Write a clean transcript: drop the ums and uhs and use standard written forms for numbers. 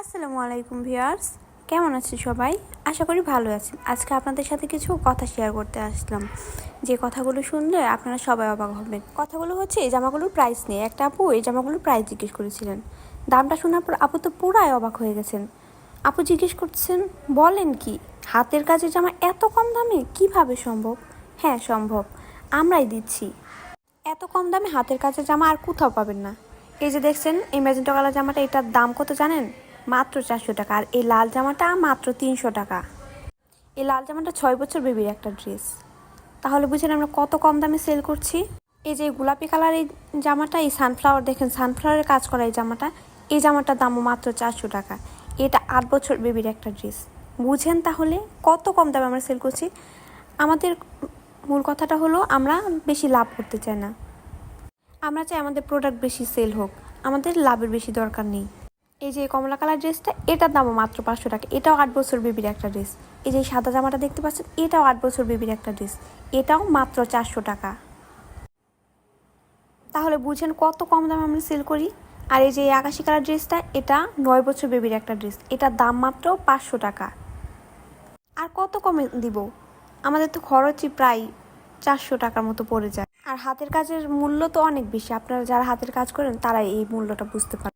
আসসালামু আলাইকুম ভিউয়ার্স, কেমন আছেন সবাই? আশা করি ভালো আছেন। আজকে আপনাদের সাথে কিছু কথা শেয়ার করতে আসলাম, যে কথাগুলো শুনলে আপনারা সবাই অবাক হবেন। কথাগুলো হচ্ছে এই জামাগুলোর প্রাইস নিয়ে। একটা আপু এই জামাগুলোর প্রাইস জিজ্ঞেস করেছিলেন। দামটা শোনার পর আপু তো পুরাই অবাক হয়ে গেছেন। আপু জিজ্ঞেস করছেন, বলেন কি হাতের কাজের জামা এত কম দামে কিভাবে সম্ভব? হ্যাঁ সম্ভব, আমরাই দিচ্ছি। এত কম দামে হাতের কাজের জামা আর কোথাও পাবেন না। এই যে দেখছেন এই ম্যাজেন্টা কালার জামাটা, এটার দাম কত জানেন? মাত্র 400 টাকা। আর এই লাল জামাটা মাত্র 300 টাকা। এই লাল জামাটা 6 বছর বেবির একটা ড্রেস। তাহলে বুঝেন আমরা কত কম দামে সেল করছি। এই যে গোলাপি কালার এই জামাটা, এই সানফ্লাওয়ার দেখেন, সানফ্লাওয়ারের কাজ করা এই জামাটার দামও মাত্র 400 টাকা। এটা 8 বছর বেবির একটা ড্রেস। বুঝেন তাহলে কত কম দামে আমরা সেল করছি। আমাদের মূল কথাটা হলো আমরা বেশি লাভ করতে চাই না। আমরা চাই আমাদের প্রোডাক্ট বেশি সেল হোক, আমাদের লাভের বেশি দরকার নেই। এই যে কমলা কালার ড্রেসটা, এটার দামও মাত্র 500 টাকা। এটাও 8 বছর বেবির একটা ড্রেস। এই যে সাদা জামাটা দেখতে পাচ্ছেন, এটাও 8 বছর বেবির একটা ড্রেস। এটাও মাত্র 400 টাকা। তাহলে বুঝেন কত কম দামে আমরা সেল করি। আর এই যে আকাশি কালার ড্রেসটা, এটা 9 বছর বেবির একটা ড্রেস। এটার দাম মাত্র 500 টাকা। আর কত কমে দিব? আমাদের তো খরচই প্রায় 400 টাকার মতো পড়ে যায়। আর হাতের কাজের মূল্য তো অনেক বেশি। আপনারা যারা হাতের কাজ করেন তারা এই মূল্যটা বুঝতে পারেন।